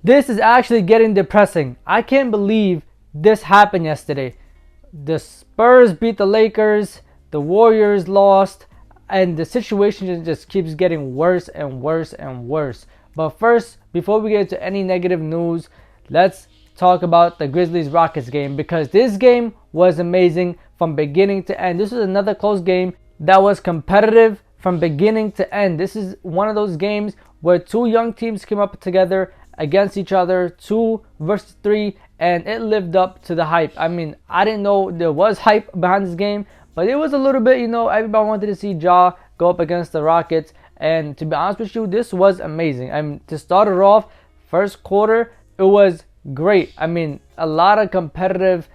This is actually getting depressing. I can't believe this happened yesterday. The Spurs beat the Lakers, the Warriors lost, and the situation just keeps getting worse and worse and worse. But first, before we get into any negative news, let's talk about the Grizzlies Rockets game, because this game was amazing from beginning to end. This was another close game that was competitive from beginning to end. This is one of those games where two young teams came up together against each other, 2 versus 3, and it lived up to the hype. I mean, I didn't know there was hype behind this game, but it was a little bit, everybody wanted to see Ja go up against the Rockets. And to be honest with you, this was amazing. I mean, to start it off, first quarter, it was great. I mean, a lot of competitive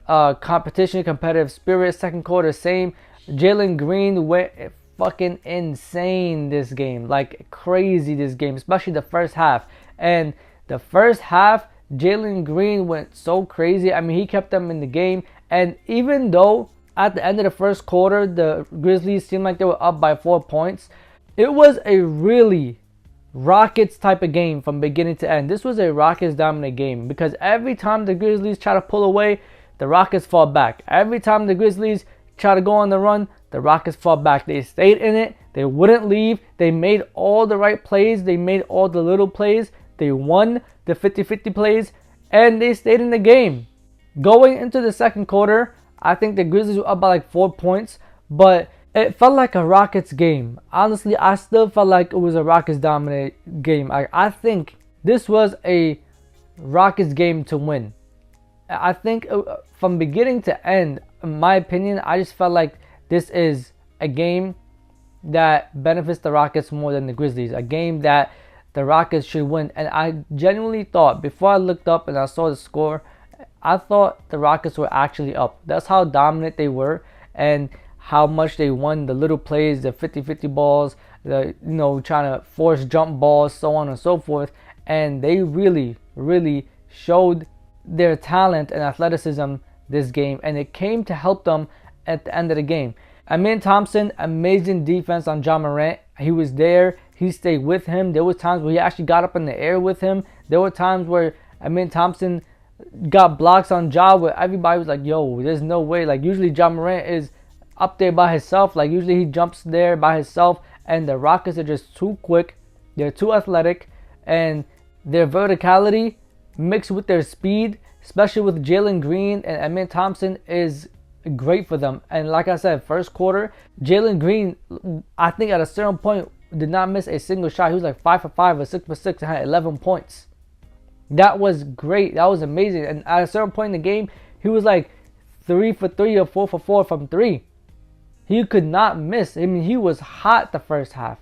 competition, competitive spirit. Second quarter, same. Jalen Green went fucking insane this game, like crazy this game, especially the first half. And the first half, Jalen Green went so crazy. I mean, he kept them in the game. And even though at the end of the first quarter, the Grizzlies seemed like they were up by 4 points, it was a really Rockets type of game from beginning to end. This was a Rockets dominant game, because every time the Grizzlies try to pull away, the Rockets fall back. Every time the Grizzlies try to go on the run, the Rockets fall back. They stayed in it. They wouldn't leave. They made all the right plays. They made all the little plays. They won the 50-50 plays, and they stayed in the game. Going into the second quarter, I think the Grizzlies were up by like 4 points, but it felt like a Rockets game. Honestly, I still felt like it was a Rockets dominant game. I think this was a Rockets game to win. I think from beginning to end, in my opinion, I just felt like this is a game that benefits the Rockets more than the Grizzlies. A game that the Rockets should win. And I genuinely thought, before I looked up and I saw the score, I thought the Rockets were actually up. That's how dominant they were and how much they won the little plays, the 50-50 balls, the trying to force jump balls, so on and so forth. And they really, really showed their talent and athleticism this game, and it came to help them at the end of the game. Amin Thompson, amazing defense on Ja Morant. He was there. He stayed with him. There was times where he actually got up in the air with him. There were times where Amin Thompson got blocks on Ja where everybody was like, yo, there's no way. Like, usually Ja Morant is up there by himself. Like, usually he jumps there by himself. And the Rockets are just too quick. They're too athletic. And their verticality mixed with their speed, especially with Jalen Green and Amin Thompson, is great for them. And like I said, first quarter, Jalen Green, I think at a certain point, did not miss a single shot. He was like 5 for 5 or 6 for 6 and had 11 points. That was great. That was amazing. And at a certain point in the game, he was like 3 for 3 or 4 for 4 from 3. He could not miss. I mean, he was hot the first half.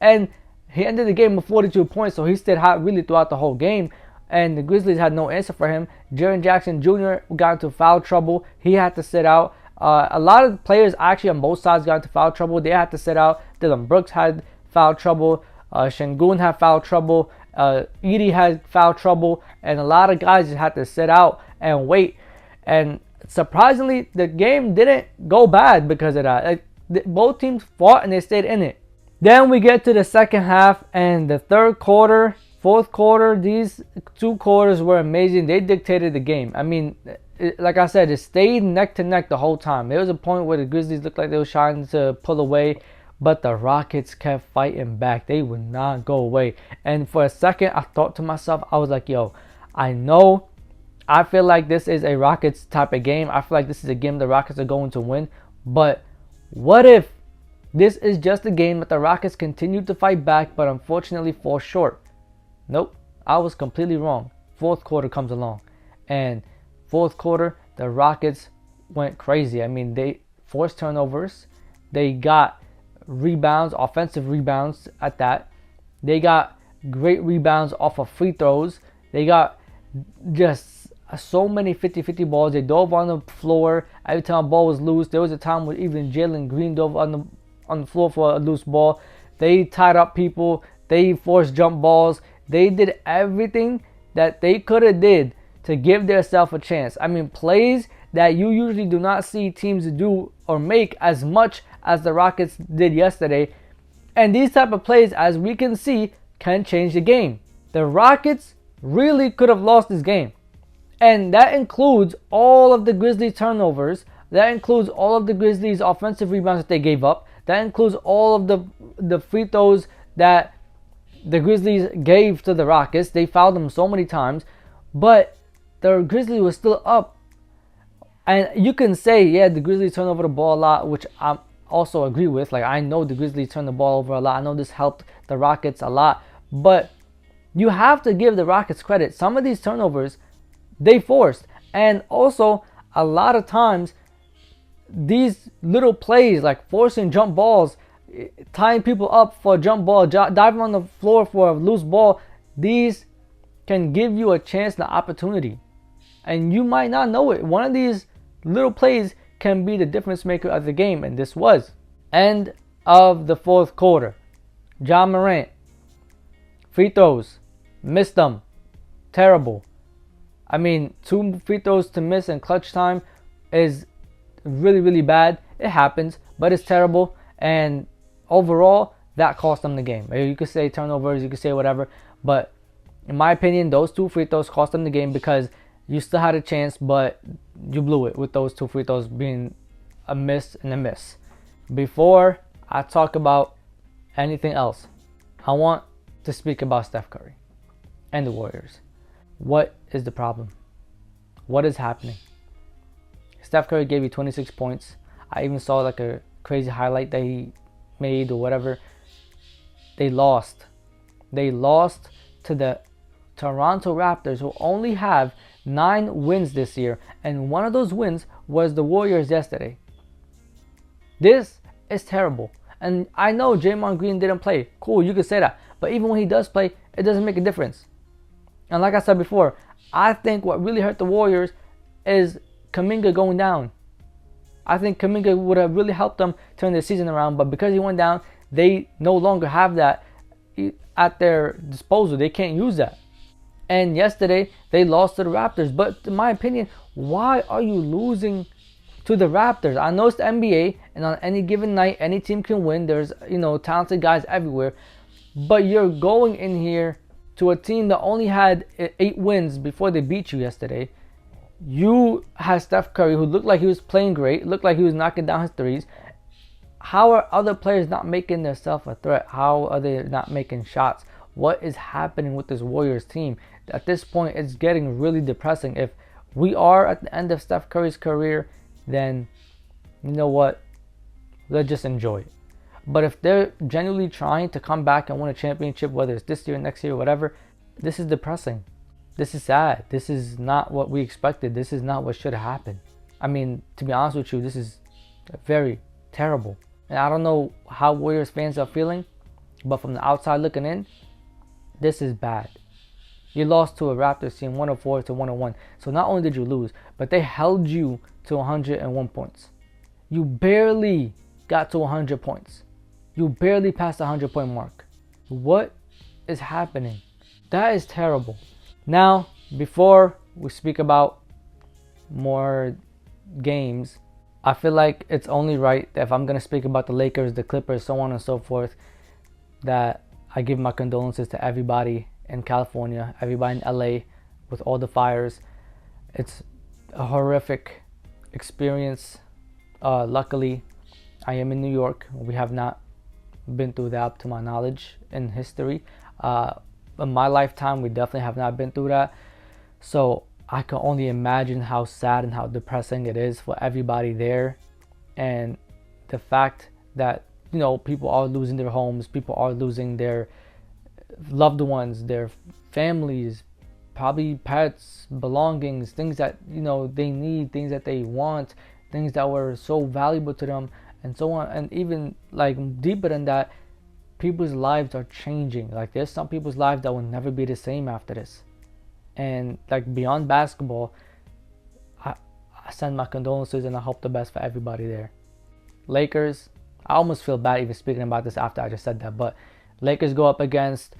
And he ended the game with 42 points, so he stayed hot really throughout the whole game. And the Grizzlies had no answer for him. Jaren Jackson Jr. got into foul trouble. He had to sit out. A lot of players actually on both sides got into foul trouble. They had to sit out. Dylan Brooks had foul trouble. Şengün had foul trouble. Edey had foul trouble. And a lot of guys just had to sit out and wait. And surprisingly, the game didn't go bad because of that. Both teams fought and they stayed in it. Then we get to the second half and the third quarter, fourth quarter. These 2 quarters were amazing. They dictated the game. I mean, like I said, it stayed neck to neck the whole time. There was a point where the Grizzlies looked like they were trying to pull away, but the Rockets kept fighting back. They would not go away. And for a second, I thought to myself, I was like, yo, I feel like this is a Rockets type of game. I feel like this is a game the Rockets are going to win. But what if this is just a game that the Rockets continue to fight back, but unfortunately fall short? Nope, I was completely wrong. Fourth quarter comes along. And fourth quarter, the Rockets went crazy. I mean, they forced turnovers. They got rebounds, offensive rebounds at that. They got great rebounds off of free throws. They got just so many 50-50 balls. They dove on the floor. Every time a ball was loose, there was a time where even Jalen Green dove on the floor for a loose ball. They tied up people. They forced jump balls. They did everything that they could have did to give themselves a chance. I mean, plays that you usually do not see teams do or make as much as the Rockets did yesterday. And these type of plays, as we can see, can change the game. The Rockets really could have lost this game. And that includes all of the Grizzlies turnovers. That includes all of the Grizzlies offensive rebounds that they gave up. That includes all of the free throws that the Grizzlies gave to the Rockets. They fouled them so many times. But the Grizzlies were still up. And you can say, yeah, the Grizzlies turn over the ball a lot, which I also agree with. Like, I know the Grizzlies turn the ball over a lot. I know this helped the Rockets a lot. But you have to give the Rockets credit. Some of these turnovers, they forced. And also, a lot of times, these little plays, like forcing jump balls, tying people up for a jump ball, diving on the floor for a loose ball, these can give you a chance and an opportunity. And you might not know it. One of these little plays can be the difference maker of the game. And this was. End of the fourth quarter. Ja Morant. Free throws. Missed them. Terrible. I mean, 2 free throws to miss in clutch time is really, really bad. It happens, but it's terrible. And overall, that cost them the game. You could say turnovers, you could say whatever. But in my opinion, those 2 free throws cost them the game because you still had a chance, but you blew it with those 2 free throws being a miss and a miss. Before I talk about anything else, I want to speak about Steph Curry and the Warriors. What is the problem? What is happening? Steph Curry gave you 26 points. I even saw like a crazy highlight that he made or whatever. They lost. They lost to the Toronto Raptors, who only have 9 wins this year. And one of those wins was the Warriors yesterday. This is terrible. And I know Draymond Green didn't play. Cool, you could say that. But even when he does play, it doesn't make a difference. And like I said before, I think what really hurt the Warriors is Kuminga going down. I think Kuminga would have really helped them turn the season around, but because he went down, they no longer have that at their disposal. They can't use that. And yesterday, they lost to the Raptors. But in my opinion, why are you losing to the Raptors? I know it's the NBA, and on any given night, any team can win. There's, talented guys everywhere. But you're going in here to a team that only had 8 wins before they beat you yesterday. You had Steph Curry, who looked like he was playing great, looked like he was knocking down his threes. How are other players not making themselves a threat? How are they not making shots? What is happening with this Warriors team? At this point, it's getting really depressing. If we are at the end of Steph Curry's career, then you know what? Let's just enjoy it. But if they're genuinely trying to come back and win a championship, whether it's this year, next year, whatever, this is depressing. This is sad. This is not what we expected. This is not what should have happened. I mean, to be honest with you, this is very terrible. And I don't know how Warriors fans are feeling, but from the outside looking in, this is bad. You lost to a Raptors team 104 to 101. So not only did you lose, but they held you to 101 points. You barely got to 100 points. You barely passed the 100-point mark. What is happening? That is terrible. Now, before we speak about more games, I feel like it's only right that if I'm going to speak about the Lakers, the Clippers, so on and so forth, that I give my condolences to everybody in California, everybody in LA with all the fires. It's a horrific experience. Luckily, I am in New York. We have not been through that, to my knowledge, in history. In my lifetime, we definitely have not been through that. So I can only imagine how sad and how depressing it is for everybody there. And the fact that, people are losing their homes, people are losing their loved ones, their families, probably pets, belongings, things that, they need, things that they want, things that were so valuable to them, and so on. And even like deeper than that, people's lives are changing. Like, there's some people's lives that will never be the same after this. And like, beyond basketball, I send my condolences and I hope the best for everybody there. Lakers, I almost feel bad even speaking about this after I just said that, but Lakers go up against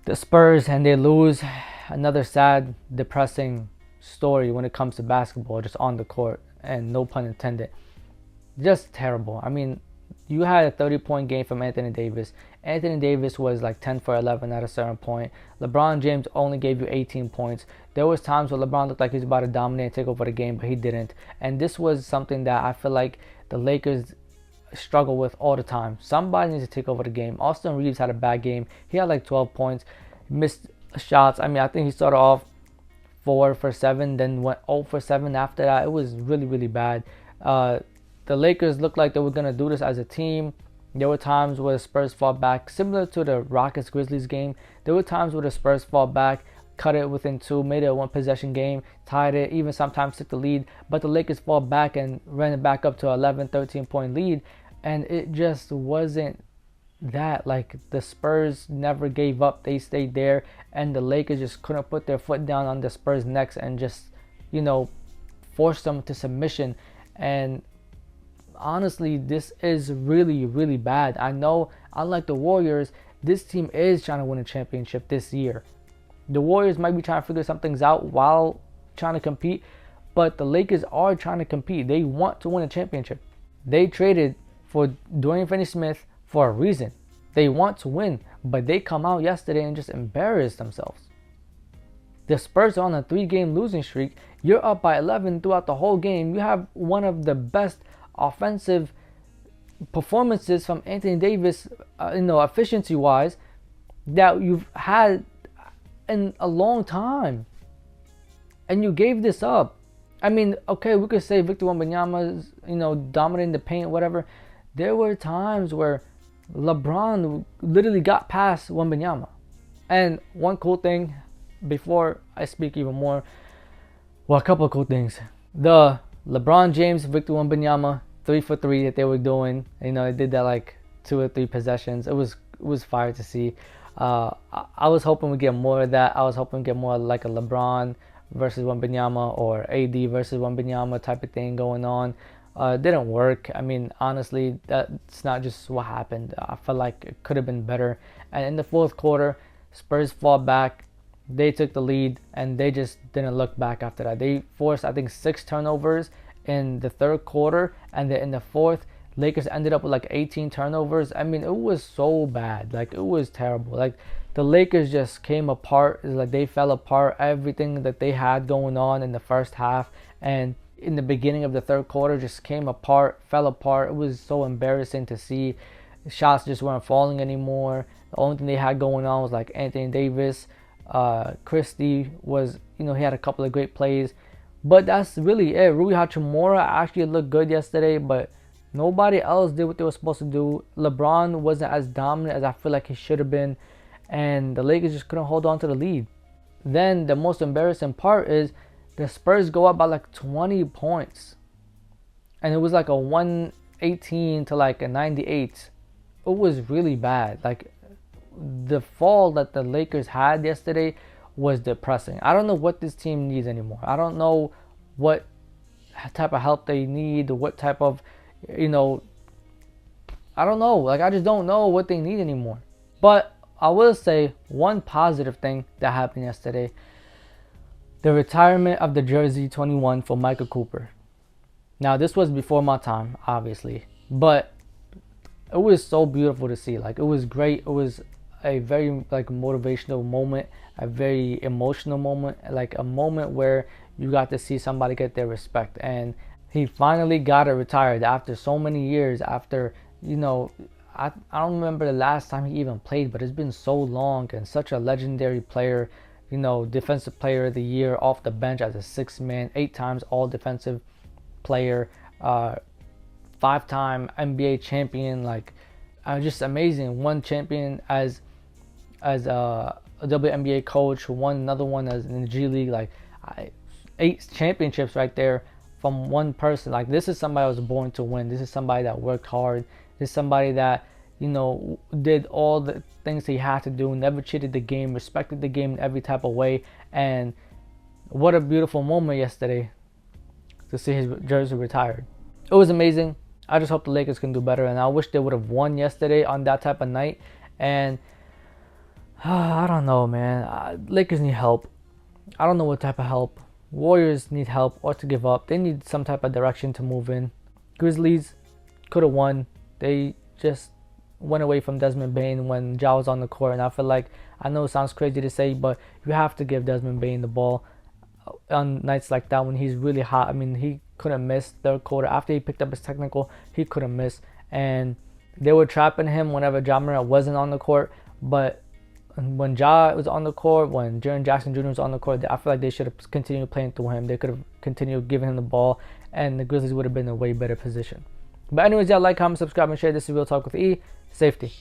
the Spurs and they lose. Another sad, depressing story when it comes to basketball, just on the court, and no pun intended. Just terrible. I mean, you had a 30-point game from Anthony Davis, Anthony Davis was like 10 for 11 at a certain point. LeBron James only gave you 18 points. There was times where LeBron looked like he was about to dominate and take over the game, but he didn't. And this was something that I feel like the Lakers struggle with all the time. Somebody needs to take over the game. Austin Reeves had a bad game. He had like 12 points, missed shots. I mean, I think he started off 4 for 7, then went 0 for 7 after that. It was really, really bad. The Lakers looked like they were going to do this as a team. There were times where the Spurs fought back, similar to the Rockets-Grizzlies game. There were times where the Spurs fought back, cut it within 2, made it a one-possession game, tied it, even sometimes took the lead. But the Lakers fought back and ran it back up to an 11, 13-point lead. And it just wasn't that. Like, the Spurs never gave up. They stayed there. And the Lakers just couldn't put their foot down on the Spurs' necks and just, force them to submission. And honestly, this is really, really bad. I know, unlike the Warriors, this team is trying to win a championship this year. The Warriors might be trying to figure some things out while trying to compete, but the Lakers are trying to compete. They want to win a championship. They traded for Dorian Finney-Smith for a reason. They want to win, but they come out yesterday and just embarrass themselves. The Spurs are on a 3-game losing streak. You're up by 11 throughout the whole game. You have one of the best offensive performances from Anthony Davis, efficiency-wise, that you've had in a long time. And you gave this up. I mean, okay, we could say Victor Wembanyama's, dominating the paint, whatever. There were times where LeBron literally got past Wembanyama. And one cool thing, before I speak even more, well, a couple of cool things. The LeBron James, Victor Wembanyama 3 for 3 that they were doing. They did that like 2 or 3 possessions. It was fire to see. I was hoping we get more of that. I was hoping we get more like a LeBron versus Wembanyama or AD versus Wembanyama type of thing going on. It didn't work. I mean, honestly, that's not just what happened. I felt like it could have been better. And in the fourth quarter, Spurs fought back. They took the lead, and they just didn't look back after that. They forced, I think, 6 turnovers in the third quarter, and then in the fourth, Lakers ended up with like 18 turnovers. I mean, it was so bad. Like, it was terrible. Like, the Lakers just came apart. It's like they fell apart. Everything that they had going on in the first half and in the beginning of the third quarter just came apart, fell apart. It was so embarrassing to see. Shots just weren't falling anymore. The only thing they had going on was like Anthony Davis. Christie was, he had a couple of great plays. But that's really it. Rui Hachimura actually looked good yesterday, but nobody else did what they were supposed to do. LeBron wasn't as dominant as I feel like he should have been. And the Lakers just couldn't hold on to the lead. Then the most embarrassing part is the Spurs go up by like 20 points. And it was like a 118 to like a 98. It was really bad. Like, the fall that the Lakers had yesterday was depressing. I don't know what this team needs anymore. I don't know what type of help they need, what type of, I don't know. Like, I just don't know what they need anymore. But I will say one positive thing that happened yesterday. The retirement of the jersey 21 for Michael Cooper. Now, this was before my time, obviously. But it was so beautiful to see. Like, it was great. It was a very like motivational moment, a very emotional moment, like a moment where you got to see somebody get their respect. And he finally got it retired after so many years. After, I don't remember the last time he even played, but it's been so long. And such a legendary player, defensive player of the year off the bench as a 6th man, 8 times all defensive player, 5-time NBA champion, like just amazing. One champion as a WNBA coach, won another one as in the G League. Like 8 championships right there from one person. Like, this is somebody that was born to win. This is somebody that worked hard. This is somebody that did all the things he had to do, never cheated the game, respected the game in every type of way. And what a beautiful moment yesterday to see his jersey retired. It was amazing. I just hope the Lakers can do better, and I wish they would have won yesterday on that type of night. And I don't know, man. Lakers need help. I don't know what type of help. Warriors need help or to give up. They need some type of direction to move in. Grizzlies could have won. They just went away from Desmond Bain when Ja was on the court. And I feel like, I know it sounds crazy to say, but you have to give Desmond Bain the ball on nights like that when he's really hot. I mean, he couldn't miss third quarter. After he picked up his technical, he couldn't miss. And they were trapping him whenever Ja Morant wasn't on the court. But when Ja was on the court, when Jaren Jackson Jr. was on the court, I feel like they should have continued playing through him. They could have continued giving him the ball, and the Grizzlies would have been in a way better position. But anyways, y'all like, comment, subscribe, and share. This is Real Talk with E. Safety.